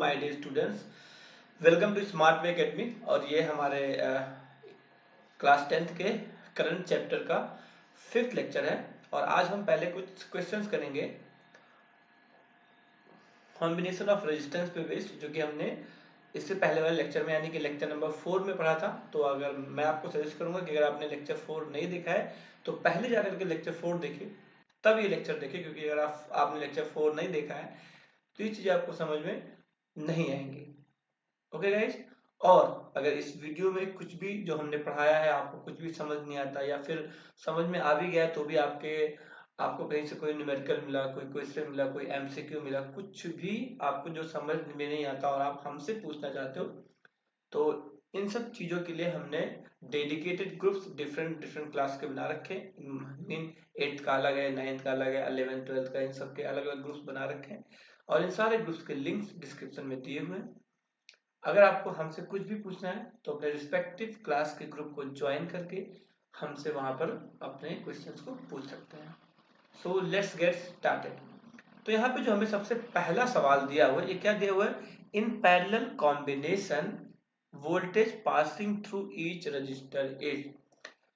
My dear students, welcome to smart way academy. और ये हमारे क्लास 10th के करंट चैप्टर का 5th लेक्चर है। और आज हम पहले कुछ क्वेश्चंस करेंगे कॉम्बिनेशन ऑफ रेजिस्टेंस पे बेस्ड, जो कि हमने इससे पहले वाले लेक्चर में यानी कि लेक्चर नंबर 4 में पढ़ा था। तो अगर मैं आपको सजेस्ट करूंगा कि अगर आपने लेक्चर 4 नहीं देखा है तो पहले जाकर के लेक्चर 4 देखिए, तब ये लेक्चर देखिए, क्योंकि अगर आपने लेक्चर 4 नहीं देखा है तो ये चीजें आपको समझ में नहीं आएंगी। ओके गाइज, और अगर इस वीडियो में कुछ भी जो हमने पढ़ाया है आपको कुछ भी समझ नहीं आता या फिर समझ में आ भी गया तो भी आपको कहीं से कोई न्यूमेरिकल मिला, कोई क्वेश्चन मिला, कोई एमसीक्यू मिला, कुछ भी आपको जो समझ में नहीं आता और आप हमसे पूछना चाहते हो, तो इन सब चीजों के लिए हमने dedicated groups different different class के बना रखे। मीन 8th का अलग है, 9th का अलग है, 11th 12th का, इन सब के अलग अलग ग्रुप्स बना रखे हैं और इन सारे ग्रुप्स के लिंक्स डिस्क्रिप्शन में दिए हुए हैं। अगर आपको हमसे कुछ भी पूछना है तो अपने रिस्पेक्टिव क्लास के ग्रुप को ज्वाइन करके हमसे वहां पर अपने क्वेश्चंस को पूछ सकते हैं। So let's get started. तो यहाँ पे जो हमें सबसे पहला सवाल दिया हुआ है, ये क्या दिया हुआ है? In parallel combination voltage passing through each register is.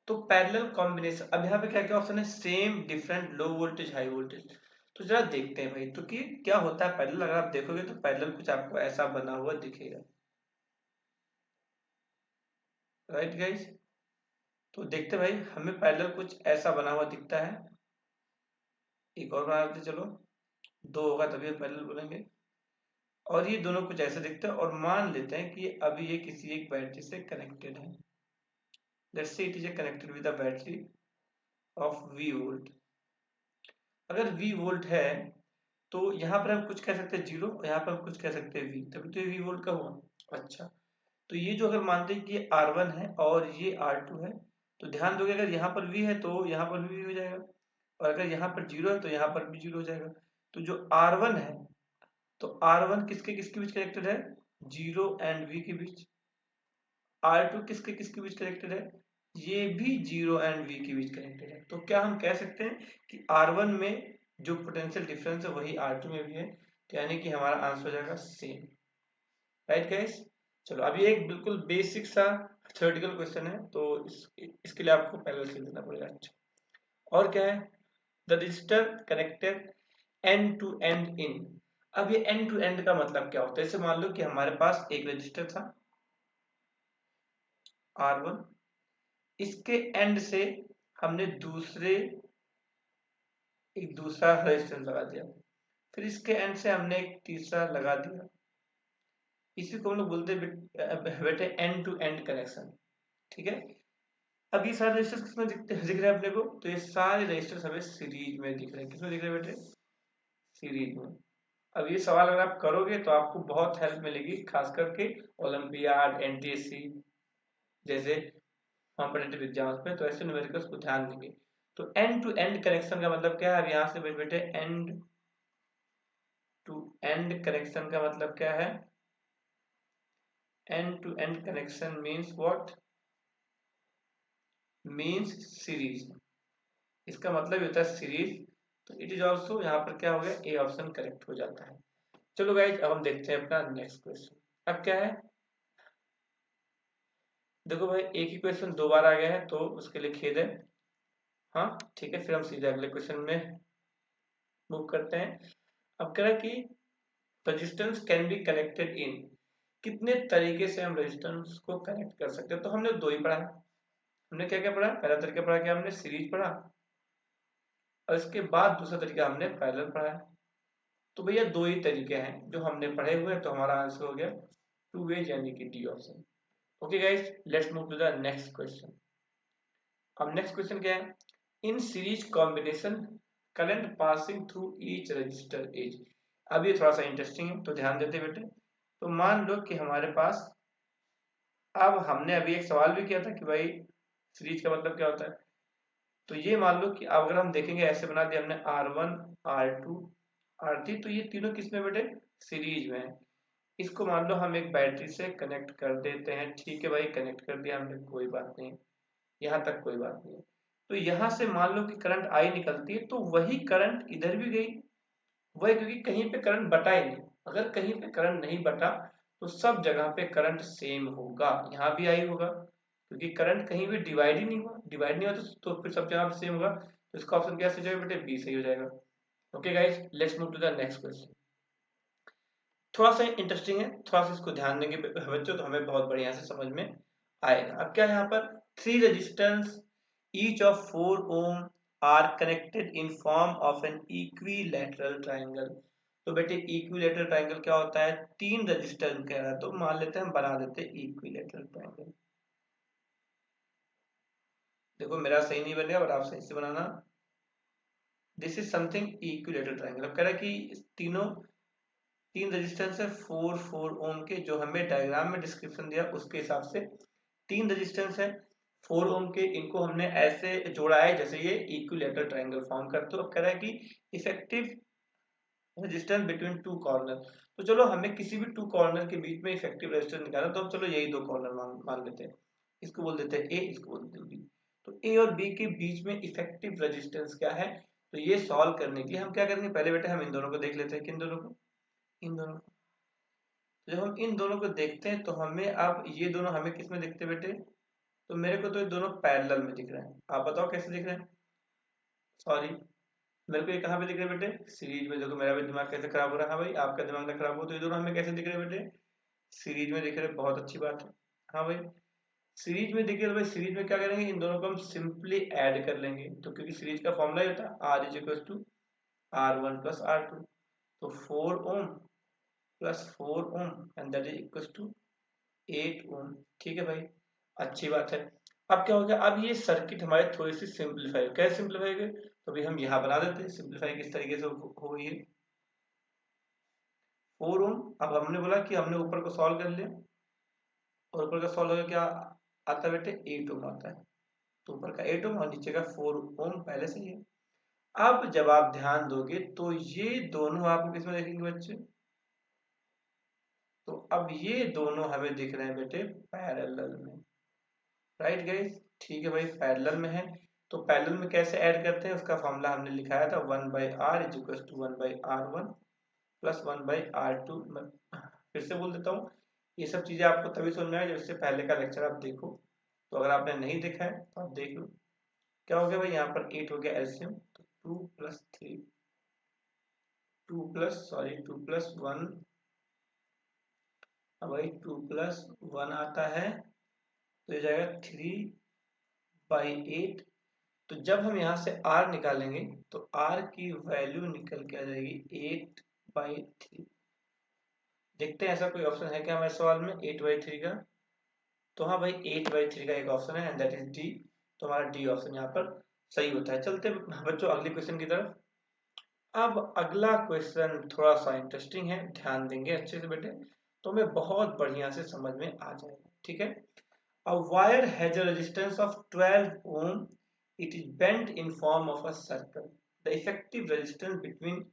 तो पैरेलल कॉम्बिनेशन, अब यहाँ पे क्या क्या ऑप्शन है? Same, different, low voltage, high voltage. तो जरा देखते हैं भाई, तो कि क्या होता है पैरेलल। अगर आप देखोगे तो पैरेलल कुछ आपको ऐसा बना हुआ दिखेगा, राइट गाइज? तो देखते भाई, हमें पैरेलल कुछ ऐसा बना हुआ दिखता है। एक और बना लेते, चलो दो होगा तभी पैरेलल बोलेंगे। और ये दोनों कुछ ऐसे दिखते हैं और मान लेते हैं कि अभी ये किसी एक बैटरी से कनेक्टेड है। Let's say it is connected with the battery of V volt. अगर V वोल्ट है तो यहाँ पर हम कुछ कह सकते हैं 0 और यहाँ पर हम कुछ कह सकते हैं V, तभी तो ये V वोल्ट का हुआ। अच्छा, तो ये जो अगर मानते हैं कि ये R1 है और ये R2 है, तो ध्यान दोगे अगर यहाँ पर V है तो यहाँ पर भी V हो जाएगा, और अगर यहाँ पर 0 है तो यहाँ पर भी 0 हो जाएगा। तो जो R1 है, तो R1 किसके किसके बीच कनेक्टेड है? 0 एंड V के बीच। R2 किसके किसके बीच कनेक्टेड है? ये भी 0 एंड V के बीच कनेक्टेड है। तो क्या हम कह सकते हैं कि R1 में जो पोटेंशियल डिफरेंस है वही R2 में भी है, तो यानी कि हमारा आंसर हो जाएगा सेम। Right guys? चलो अभी एक बिल्कुल बेसिक सा थ्योरेटिकल क्वेश्चन है, तो इसके लिए आपको पहले से देना पड़ेगा। अच्छा, और क्या है? The register connected end to end in. अब ये एंड टू एंड का मतलब क्या होता है? जैसे मान लो कि हमारे पास एक रजिस्टर था R1, इसके एंड से हमने एक दूसरा रेजिस्टेंस लगा दिया, फिर इसके एंड से हमने एक तीसरा लगा दिया। इसी को हम लोग बोलते हैं बेटे एंड टू एंड कनेक्शन। ठीक है, अब ये सारे रजिस्टर्स किसमें दिख रहे हैं अपने को? तो ये सारे रजिस्टर्स हमें सीरीज में दिख रहे हैं। किसमें दिख रहे हैं बेटे? सीरीज में। अब ये सवाल अगर आप करोगे तो आपको बहुत हेल्प मिलेगी, खास करके ओलंपियाड, एनटीएससी जैसे कॉम्पिटिटिव एग्जाम्स में, तो ऐसे न्यूमेरिकल्स को ध्यान देंगे। तो एंड टू एंड कनेक्शन का मतलब क्या है? अब यहाँ से बेटे एंड टू एंड कनेक्शन का मतलब क्या है? End to end connection means what? Means series. इसका मतलब ये होता है सीरीज। तो इट इज ऑल्सो, यहाँ पर क्या हो गया? ए ऑप्शन करेक्ट हो जाता है। चलो गाइज, अब हम देखते हैं अपना नेक्स्ट क्वेश्चन। अब क्या है? देखो भाई, एक ही क्वेश्चन दो बार आ गया है तो उसके लिए खेद है। हाँ ठीक है, फिर हम सीधे अगले क्वेश्चन में मूव करते हैं। अब कह रहा है कि resistance can be connected in. कितने तरीके से हम रेजिस्टेंस को कनेक्ट कर सकते हैं? तो हमने दो ही पढ़ा है। हमने क्या क्या पढ़ा? पहला तरीका पढ़ा क्या? हमने सीरीज पढ़ा, और इसके बाद दूसरा तरीका हमने पैरेलल पढ़ा है। तो भैया दो ही तरीके हैं जो हमने पढ़े हुए हैं, तो हमारा आंसर हो गया टू वेज, यानी कि D option. Okay guys, let's move to the next question. अब नेक्स्ट क्वेश्चन क्या है? In series combination current passing through each register is. अब ये थोड़ा सा इंटरेस्टिंग है, तो ध्यान देते बेटे। तो मान लो कि हमारे पास, अब हमने अभी एक सवाल भी किया था कि भाई सीरीज का मतलब क्या होता है। तो ये मान लो कि अगर हम देखेंगे, ऐसे बना दिया हमने R1, R2, R3, तो ये तीनों किसमें बेटे? सीरीज में है। इसको मान लो हम एक बैटरी से कनेक्ट कर देते हैं। ठीक है भाई, कनेक्ट कर दिया हमने, कोई बात नहीं, यहाँ तक कोई बात नहीं। तो यहाँ से मान लो कि करंट आई निकलती है, तो वही करंट इधर भी गई, वही, क्योंकि कहीं पे करंट बटा ही नहीं। अगर कहीं पे करंट नहीं बटा तो सब जगह पे करंट सेम होगा, यहाँ भी आई होगा, क्योंकि करंट कहीं भी डिवाइड ही नहीं हुआ, डिवाइड नहीं हुआ तो फिर सब जगह पे सेम होगा। तो इसका ऑप्शन क्या सही हो जाएगा बेटे? बी सही हो जाएगा। Okay guys, let's move to the next question. थोड़ा सा इंटरेस्टिंग है, थोड़ा सा इसको ध्यान देंगे बच्चों तो हमें बहुत बढ़िया से समझ में आएगा। अब क्या है यहाँ पर, three resistance each of 4 ohm are connected in form of an equilateral triangle. तो बेटे इक्विलैटरल ट्रायंगल क्या होता है? तीन रेजिस्टेंस कह रहा है, तो मान लेते हैं, हम बना देते हैं इक्विलैटरल ट्रायंगल। देखो मेरा सही नहीं बनेगा बट आप सही से बनाना। This is something equilateral triangle. अब कह रहा है कि तीनों तीन रेजिस्टेंस है 4 ओम के, जो हमें डायग्राम में डिस्क्रिप्शन दिया उसके हिसाब से तीन रेजिस्टेंस है 4 ओम के, इनको हमने ऐसे जोड़ा है जैसे ये इक्विलैटरल ट्रायंगल फॉर्म करते हो। अब कह रहा है कि effective resistance between two corner. तो चलो हमें किसी भी टू कॉर्नर के बीच में इफेक्टिव रेजिस्टेंस निकालना, तो हम चलो यही दो कॉर्नर मान लेते हैं, इसको बोल देते हैं ए, इसको बोल देते हैं बी। तो ए और बी के बीच में इफेक्टिव रेजिस्टेंस क्या है? तो ये सॉल्व करने के लिए हम क्या करेंगे, पहले बेटे हम इन दोनों को देख लेते हैं। किन दोनों को? इन दोनों को। तो जब हम इन दोनों को देखते हैं तो हमें, अब ये दोनों हमें किस में दिखते हैं बेटे? तो मेरे को तो ये दोनों पैरेलल में दिख रहे हैं, आप बताओ कैसे दिख रहे हैं? सॉरी, मेरे को ये कहाँ पे दिख रहे हैं बेटे? सीरीज में। देखो मेरा भी दिमाग कैसे खराब हो रहा है। हाँ भाई, आपका दिमाग ना खराब हो। तो ये दोनों हमें कैसे दिख रहे हैं बेटे? सीरीज में दिख रहे हैं, बहुत अच्छी बात है। हाँ भाई, सीरीज में दिखे तो भाई सीरीज में क्या करेंगे, इन दोनों को हम सिंपली ऐड कर लेंगे। तो क्योंकि सीरीज का फॉर्मूला ही होता है R is equal to R1 plus R2। तो 4 ohm plus 4 ohm and that is equal to 8 ohm. ठीक है भाई, अच्छी बात है। अब क्या हो गया, अब ये सर्किट हमारे थोड़ी सी सिंपलीफाई, कैसे सिंपलीफाई गए? तो अभी हम यहाँ बना देते हैं। सिंपलीफाई किस तरीके से हो गई है? 4 ओम, अब हमने बोला कि हमने ऊपर को सॉल्व कर लिया, और ऊपर का सॉल्व होकर क्या आता है बेटे? 8 ओम आता है। तो ऊपर का 8 ओम और नीचे का 4 ओम पहले से ही है। अब जब आप ध्यान दोगे तो ये दोनों आपको किसमें देखेंगे बच्चे? तो अब ये दोनों हमें दिख रहे हैं बेटे पैरेलल में, राइट गाइस? ठीक है भाई, पैरेलल में है। तो पैरेलल में कैसे ऐड करते हैं, उसका फॉर्मूला हमने लिखाया था 1/r is equal to 1/r1 plus 1/r2। फिर से बोल देता हूँ, ये सब चीजें आपको तभी समझ में आए जब इससे पहले का लेक्चर आप देखो। तो अगर आपने नहीं देखा है तो आप देख लो। क्या हो गया भाई, यहाँ पर 8 हो गया एलसीएम, तो 2 प्लस 3, 2 प्लस 1। अब भाई 2 प्लस 1 आता है तो ये जाएगा 3/8। तो जब हम यहाँ से r निकालेंगे तो r की वैल्यू निकल के आ जाएगी 8/3। देखते हैं ऐसा कोई ऑप्शन है क्या हमारे सवाल में 8/3 का? तो हाँ भाई, 8/3 का एक ऑप्शन है एंड दैट इज डी। तो हमारा डी ऑप्शन यहाँ पर सही होता है। चलते बच्चों अगले क्वेश्चन की तरफ। अब अगला क्वेश्चन थोड़ा सा इंटरेस्टिंग है, ध्यान देंगे अच्छे से बेटे तो हमें बहुत बढ़िया से समझ में आ जाएगा। ठीक है, a wire has a resistance of 12 ohm. It is bent in form of a circle. The effective resistance between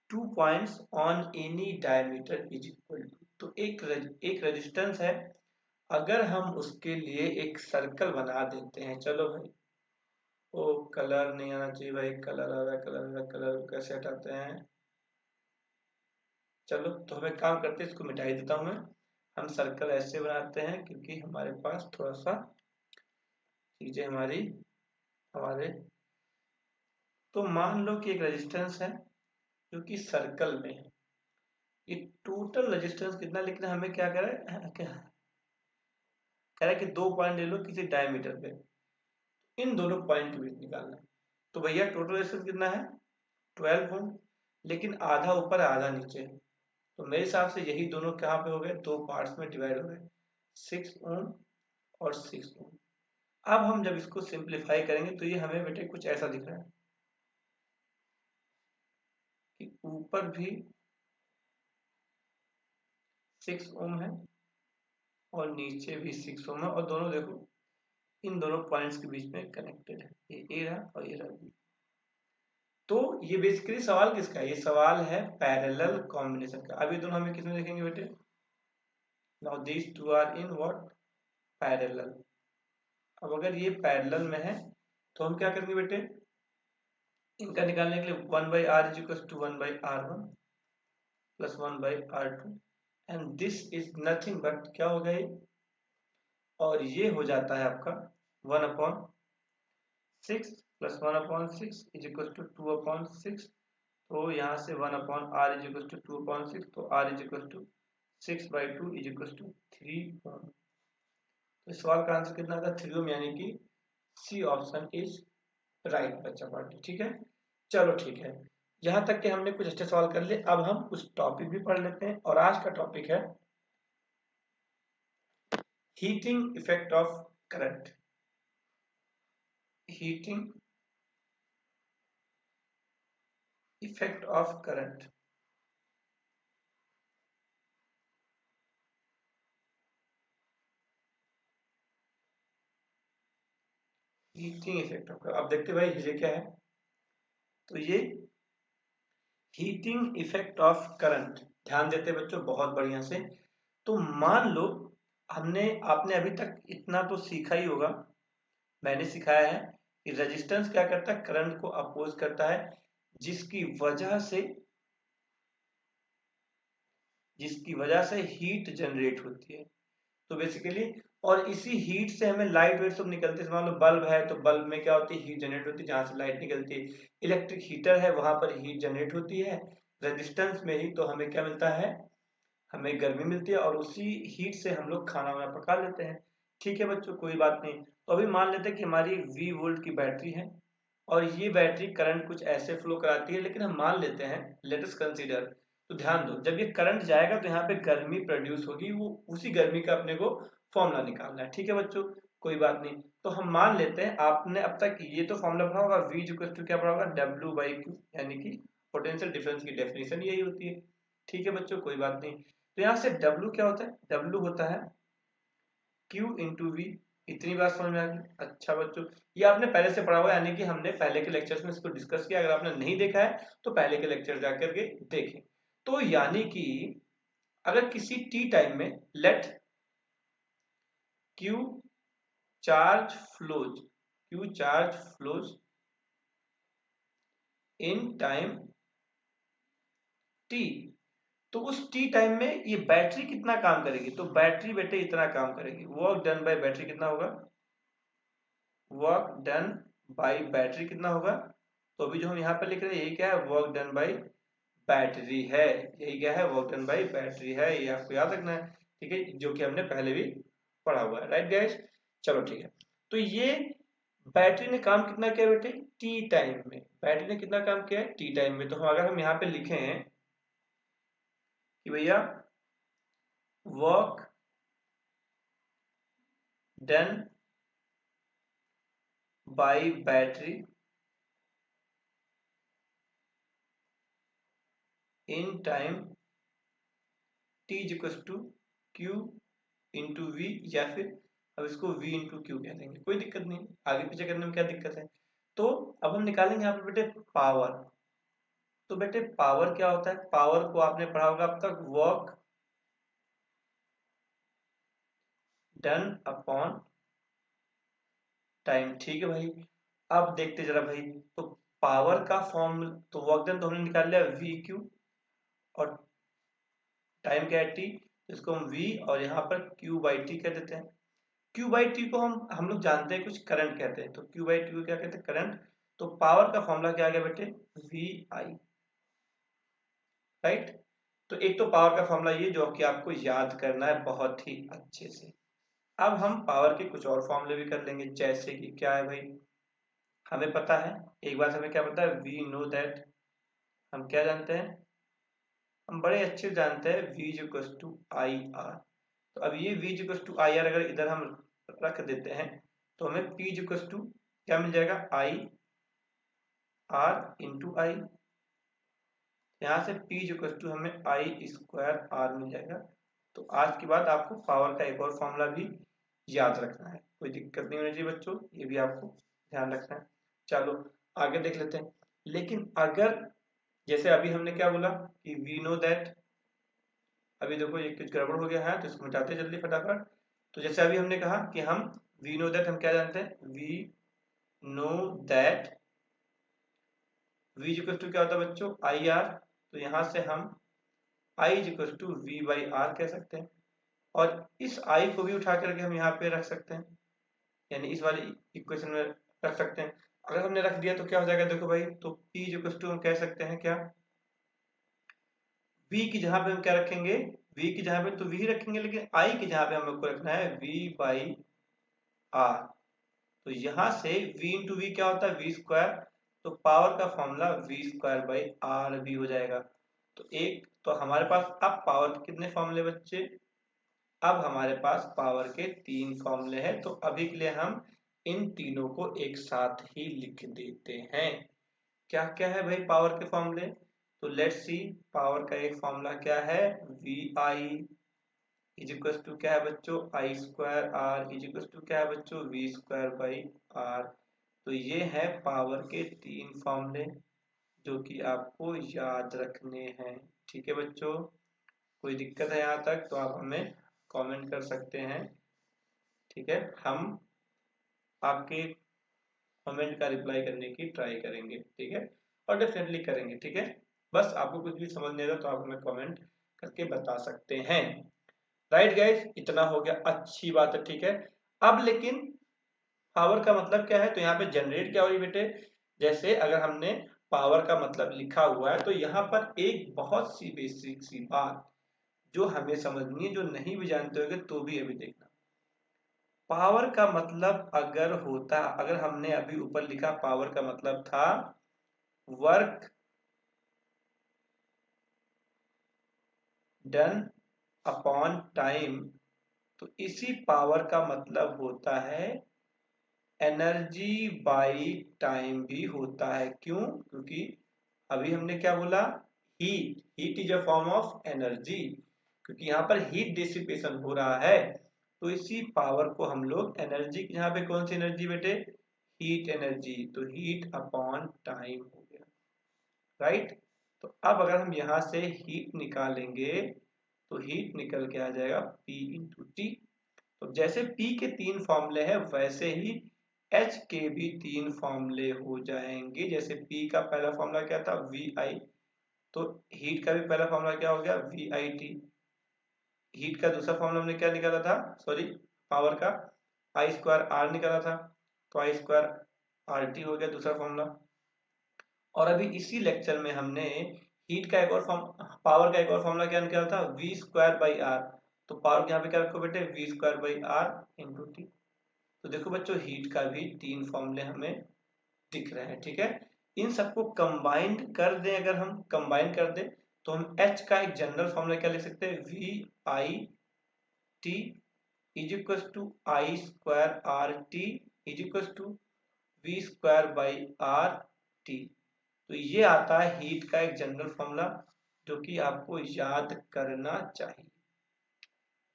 2 points on any diameter is equal to। तो एक रेजिस्टेंस है, अगर हम उसके लिए एक सर्कल बना देते हैं। चलो भाई, ओ कलर नहीं आना चाहिए भाई, कलर आ रहा है, कलर आ रहा है, कलर कैसे हटाते हैं? चलो तो हम एक काम करते हैं, इसको मिटाई देता हूं मैं। हम सर्कल ऐसे बनाते हैं क्योंकि हमारे पास थोड़ा सा चीजें हमारे तो मान लो कि एक रेजिस्टेंस है जो कि सर्कल में है। ये टोटल रेजिस्टेंस कितना, लेकिन हमें क्या कह रहा है, क्या कह रहा है कि 2 पॉइंट ले लो किसी डायमीटर पे, इन दोनों पॉइंट के बीच निकालना है। तो भैया टोटल रेजिस्टेंस कितना है? 12 ओम, लेकिन आधा ऊपर आधा नीचे है। तो मेरे हिसाब से यही दोनों कहाँ पे हो गए, दो पार्ट्स में डिवाइड हो गए, 6 ओम और 6 ओम। अब हम जब इसको सिंप्लीफाई करेंगे तो ये हमें बेटे कुछ ऐसा दिख रहा है कि ऊपर भी 6 ओम है और नीचे भी 6 ओम है, और दोनों देखो इन दोनों पॉइंट्स के बीच में कनेक्टेड है, ये ए रहा और ये रहा बी। तो ये बेसिकली सवाल किसका है? ये सवाल है पैरेलल कॉम्बिनेशन का। अभी दोनों हमें किसमें देखेंगे बेटे? Now these two are in what? Parallel. अब अगर ये पैरेलल में है तो हम क्या करेंगे बेटे, इनका निकालने के लिए 1/r is equal to 1/r1 plus 1/r2 and this is nothing but क्या हो गया ये, और ये हो जाता है आपका 1/6 प्लस 1/6 इज इक्वल टू 2/6। तो यहाँ से 1/r इज इक्वल टू 2/6, तो r is equal to 6/2 is equal to 3 ohm. तो इस सवाल का आंसर कितना था, 3 ओम, यानी कि सी ऑप्शन इज राइट बच्चा पार्टी। ठीक है, चलो ठीक है, यहाँ तक कि हमने कुछ अच्छे सवाल कर लिए। अब हम कुछ टॉपिक भी पढ़ लेते हैं, और आज का टॉपिक है heating effect of current. Heating effect of current. Heating effect of current, अब देखते भाई ये क्या है। तो ये हीटिंग इफेक्ट ऑफ करंट, ध्यान देते बच्चों बहुत बढ़िया से। तो मान लो हमने आपने अभी तक इतना तो सीखा ही होगा, मैंने सिखाया है कि रेजिस्टेंस क्या करता है, करंट को अपोज करता है, जिसकी वजह से हीट जनरेट होती है। तो बेसिकली, और इसी हीट से हमें लाइट वेट सब निकलते हैं। मान लो बल्ब है, तो बल्ब में क्या होती है, हीट जनरेट होती है, जहां से लाइट निकलती है। इलेक्ट्रिक हीटर है, वहां पर हीट जनरेट होती है रेजिस्टेंस में ही, तो हमें क्या मिलता है, हमें गर्मी मिलती है, और उसी हीट से हम लोग खाना वाना पका लेते हैं। ठीक है बच्चों, कोई बात नहीं। तो अभी मान लेते हैं कि हमारी V वोल्ट की बैटरी है, और ये बैटरी करंट कुछ ऐसे फ्लो कराती है, लेकिन हम मान लेते हैं, लेट अस कंसीडर। तो ध्यान दो, जब ये करंट जाएगा तो यहाँ पे गर्मी प्रोड्यूस होगी, वो उसी गर्मी का अपने को फॉर्मूला निकालना है। ठीक है बच्चों, कोई बात नहीं। तो हम मान लेते हैं, आपने अब तक ये तो फॉर्मूला पढ़ा होगा, V इक्वल टू क्या पढ़ा होगा, W/Q, यानी कि पोटेंशियल डिफरेंस की डेफिनेशन यही होती है। ठीक है बच्चों, कोई बात नहीं। तो यहाँ से W क्या होता है, W होता है Q इंटू वी। इतनी बात समझ में आ गई। अच्छा बच्चों, ये आपने पहले से पढ़ा हुआ है, यानी कि हमने पहले के लेक्चर्स में इसको डिस्कस किया। अगर आपने नहीं देखा है तो पहले के लेक्चर जाकर के देखें। तो यानी कि अगर किसी टी टाइम में let Q charge flows in time T, तो उस टी टाइम में ये बैटरी कितना काम करेगी, तो बैटरी बेटे इतना काम करेगी। वर्क डन बाय बैटरी कितना होगा, वर्क डन बाय बैटरी कितना होगा। तो अभी जो हम यहाँ पर लिख रहे हैं, यही क्या है, वर्क डन बाय बैटरी है। यही क्या है, वर्क डन बाय बैटरी है, ये आपको याद रखना है। ठीक है, जो कि हमने पहले भी पढ़ा हुआ है, राइट गाइस। चलो ठीक है, तो ये बैटरी ने काम कितना किया बेटे, टी टाइम में। बैटरी ने कितना काम किया है, टी टाइम में। तो हम अगर हम यहाँ पे लिखे हैं कि भैया work done by battery in time T is equal to Q into V, या फिर अब इसको v इंटू क्यू कह देंगे, कोई दिक्कत नहीं, आगे पीछे करने में क्या दिक्कत है। तो अब हम निकालेंगे यहाँ पे बेटे पावर। तो बेटे पावर क्या होता है, पावर को आपने पढ़ा होगा अब तक, वर्क डन अपॉन टाइम। ठीक है भाई, अब देखते जरा भाई। तो पावर का फॉर्म, तो वर्क डन तो हमने निकाल लिया वी क्यू, और टाइम क्या है टी, इसको हम v और यहाँ पर q/t कह देते हैं। q/t को हम लोग जानते हैं, कुछ करंट कहते हैं। तो q/t को क्या कहते हैं, करंट। तो पावर का फॉर्मूला क्या आ गया बेटे, vi, राइट। तो एक तो पावर का फॉर्मूला ये, जो कि आपको याद करना है बहुत ही अच्छे से। अब हम पावर के कुछ और फॉर्मूले भी कर लेंगे, जैसे कि क्या है भाई, हमें पता है, एक बात हमें क्या पता है, वी नो दैट, हम क्या जानते हैं, हम बड़े अच्छे जानते हैं, v equal to I R. तो अब ये v equal to I R अगर इधर हम रख देते हैं, तो हमें p इक्वल टू क्या मिल जाएगा, आई आर इंटू आई। यहाँ से p इक्वल टू हमें आई स्क्वायर आर मिल जाएगा। तो आज के बाद आपको पावर का एक और फॉर्मूला भी याद रखना है, कोई दिक्कत नहीं होनी चाहिए बच्चों, ये भी आपको ध्यान रखना है। चलो आगे देख लेते हैं। लेकिन अगर जैसे अभी हमने क्या बोला कि वी नो दैट, अभी देखो ये कुछ गड़बड़ हो गया है, तो इसको मिटाते जल्दी फटाफट। तो जैसे अभी हमने कहा कि हम वी नो दैट, हम क्या जानते हैं, we know that v equal to क्या होता है बच्चों, आई आर। तो यहां से हम I is equal to V by R कह सकते हैं। और इस आई को भी उठा करके हम यहाँ पे रख सकते हैं, यानी इस वाली इक्वेशन में रख सकते हैं। अगर हमने रख दिया तो क्या हो जाएगा, देखो भाई, तो P इज इक्वल टू हम कह सकते हैं क्या, V की जहां पे हम क्या रखेंगे, V की जहां पे तो V ही रखेंगे, लेकिन I की जहां पे हम लोग को रखना है V बाई R। तो यहां से V इंटू वी क्या होता है, V स्क्वायर, तो पावर का formula V square by R भी हो जाएगा। तो एक तो हमारे पास अब पावर के कितने फॉर्मूले बच्चे, अब हमारे पास पावर के 3 फॉर्मूले हैं। तो अभी के लिए हम इन तीनों को एक साथ ही लिख देते हैं। क्या क्या है भाई पावर के फॉर्मूले, तो लेट्स सी। पावर का एक फॉर्मूला क्या है, V I is equal to क्या है बच्चों, I square R is equal to क्या है बच्चों, वी स्क्वायर बाई आर। तो ये है पावर के 3 फॉर्मूले जो कि आपको याद रखने हैं। ठीक है बच्चों, कोई दिक्कत है यहाँ तक तो आप हमें कमेंट कर सकते हैं। ठीक है, हम आपके कमेंट का रिप्लाई करने की ट्राई करेंगे। ठीक है, और डेफिनेटली करेंगे। ठीक है, बस आपको कुछ भी समझ नहीं आता तो आप हमें कमेंट करके बता सकते हैं। राइट गाइस, इतना हो गया, अच्छी बात है। ठीक है, अब लेकिन पावर का मतलब क्या है, तो यहाँ पे जनरेट क्या हो रही बेटे, जैसे अगर हमने पावर का मतलब लिखा हुआ है तो यहाँ पर एक बहुत सी बेसिक सी बात जो हमें समझनी है, जो नहीं भी जानते होंगे तो भी अभी देखना। पावर का मतलब अगर होता, अगर हमने अभी ऊपर लिखा पावर का मतलब था वर्क डन अपॉन टाइम, तो इसी पावर का मतलब होता है एनर्जी बाई टाइम भी होता है। क्यों, क्योंकि अभी हमने क्या बोला, heat, heat is a form of energy, क्योंकि यहाँ पर हीट डिसिपेशन हो रहा है। तो इसी पावर को हम लोग एनर्जी, यहाँ पे कौन सी एनर्जी बेटे, हीट एनर्जी, तो हीट अपॉन टाइम हो गया। राइट, तो अब अगर हम यहाँ से हीट निकालेंगे तो हीट निकल के आ जाएगा P इंटू टी। तो जैसे P के 3 फॉर्मूले हैं वैसे ही H के भी 3 फॉर्मूले हो जाएंगे। जैसे P का पहला फॉर्मूला क्या था, VI, तो हीट का भी पहला फॉर्मूला क्या हो गया, VIT। हीट का दूसरा फॉर्मूला हमने क्या निकाला था, सॉरी पावर का, आई स्क्वायर आर निकाला था, तो आई स्क्वायर आर टी हो गया दूसरा फॉर्मूला। और अभी इसी लेक्चर में हमने हीट का एक और फॉर्म, पावर का एक और फॉर्मूला क्या निकाला था, वी स्क्वायर बाई आर। तो पावर यहाँ पे क्या रखो बेटे, V square by R into T. तो देखो बच्चों, हीट का भी 3 फॉर्मूले हमें दिख रहे हैं। ठीक है, इन सबको कंबाइंड कर दें, अगर हम कंबाइन कर दें तो हम H का एक जनरल फॉर्मूला क्या लिख सकते हैं, V I T is equal to I square R T is equal to V square by R T. तो ये आता है हीट का एक जनरल फॉर्मूला जो कि आपको याद करना चाहिए।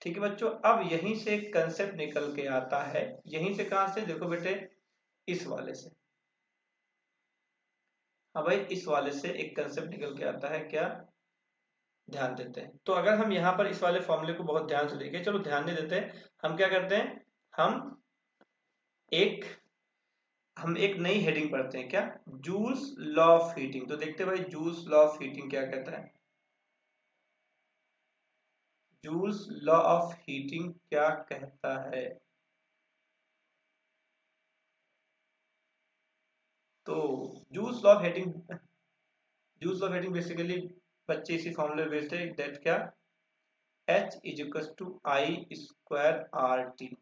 ठीक है बच्चों, अब यहीं से एक कंसेप्ट निकल के आता है, यहीं से कहां से, देखो बेटे इस वाले से। हाँ भाई, इस वाले से एक कंसेप्ट निकल के आता है, क्या, ध्यान देते हैं। तो अगर हम यहाँ पर इस वाले फॉर्मूले को बहुत ध्यान से देखें, चलो ध्यान नहीं देते, हम क्या करते हैं, हम एक हम एक नई हेडिंग पढ़ते हैं, क्या, जूल्स लॉ ऑफ हीटिंग। तो देखते हैं भाई जूल्स लॉ ऑफ हीटिंग क्या कहता है, जूल्स लॉ ऑफ हीटिंग क्या कहता है। तो Joule's law of heating, Joule's law of heating basically बच्चे इसी फॉर्मूले में भेजते हैं, दैट क्या, H is equal to I square R T.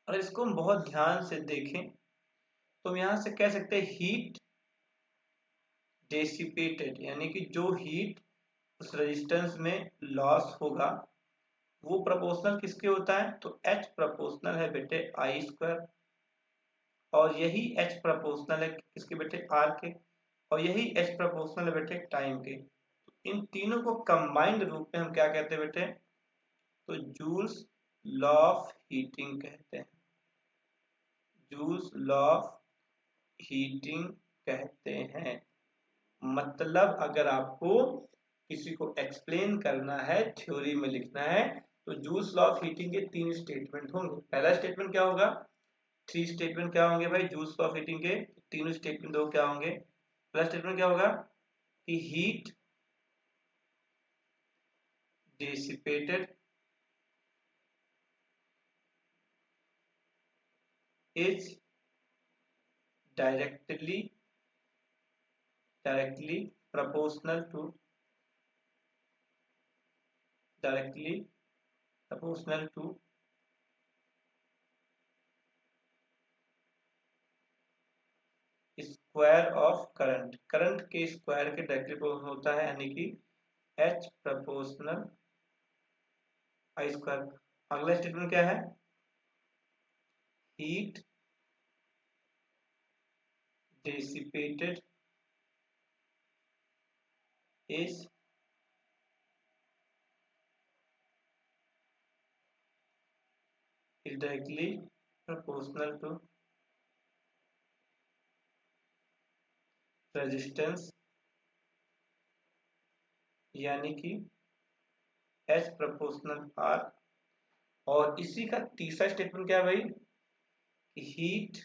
अगर इसको हम बहुत ध्यान से देखें तो हम यहाँ से कह सकते हैं हीट डेसिपेटेड, यानी कि जो हीट उस रेजिस्टेंस में लॉस होगा वो प्रोपोर्शनल किसके होता है, तो H प्रोपोर्शनल है बेटे आई स्क्वायर, और यही H प्रोपोर्शनल है किसके बेटे, R के, और यही H प्रोपोर्शनल है बेटे टाइम के। इन तीनों को कंबाइंड रूप में हम क्या कहते हैं बेटे, तो जूल्स लॉ ऑफ हीटिंग कहते हैं, जूल्स लॉ ऑफ हीटिंग कहते हैं। मतलब अगर आपको किसी को एक्सप्लेन करना है, थ्योरी में लिखना है, तो जूल्स लॉ ऑफ हीटिंग के 3 स्टेटमेंट होंगे। पहला स्टेटमेंट क्या होगा, 3 स्टेटमेंट क्या होंगे भाई जूल्स लॉ ऑफ हीटिंग के, तीनों स्टेटमेंट दो क्या होंगे। पहला स्टेटमेंट क्या होगा कि heat dissipated is directly proportional to directly proportional to square of current. Current के स्क्वायर के डायरेक्टली प्रोपोर्शनल होता है, यानी कि H प्रोपोर्शनल आई स्क्वायर। अगला स्टेटमेंट क्या है? Heat dissipated is directly proportional to resistance, यानी कि H प्रोपोर्शनल R। और इसी का तीसरा स्टेटमेंट क्या है भाई? Heat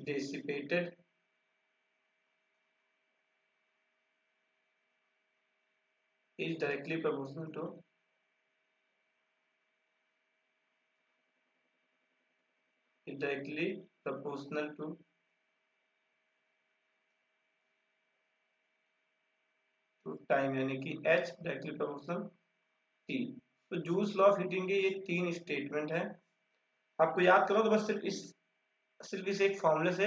dissipated is directly proportional to time, यानी कि H डायरेक्टली प्रोपोर्शनल T। तो जूल्स लॉ ऑफ हीटिंग के ये तीन स्टेटमेंट हैं। आपको याद करो तो बस सिर्फ इस एक फॉर्मूले से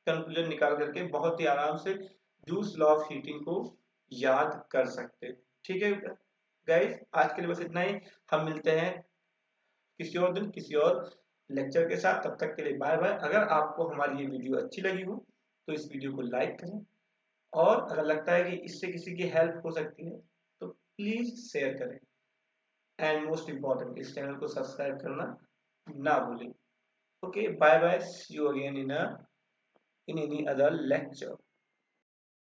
कंक्लूजन निकाल करके बहुत ही आराम से जूल्स लॉ ऑफ हीटिंग को याद कर सकते हैं। ठीक है गाइस, आज के लिए बस इतना ही। हम मिलते हैं किसी और दिन किसी और लेक्चर के साथ। तब तक के लिए बाय बाय। अगर आपको हमारी ये वीडियो अच्छी लगी हो तो इस वीडियो को लाइक करें, और अगर लगता है कि इससे किसी की हेल्प हो सकती है तो प्लीज शेयर करें, एंड मोस्ट इंपॉर्टेंट इस चैनल को सब्सक्राइब करना ना भूलें। Okay, bye bye. See you again in any other lecture.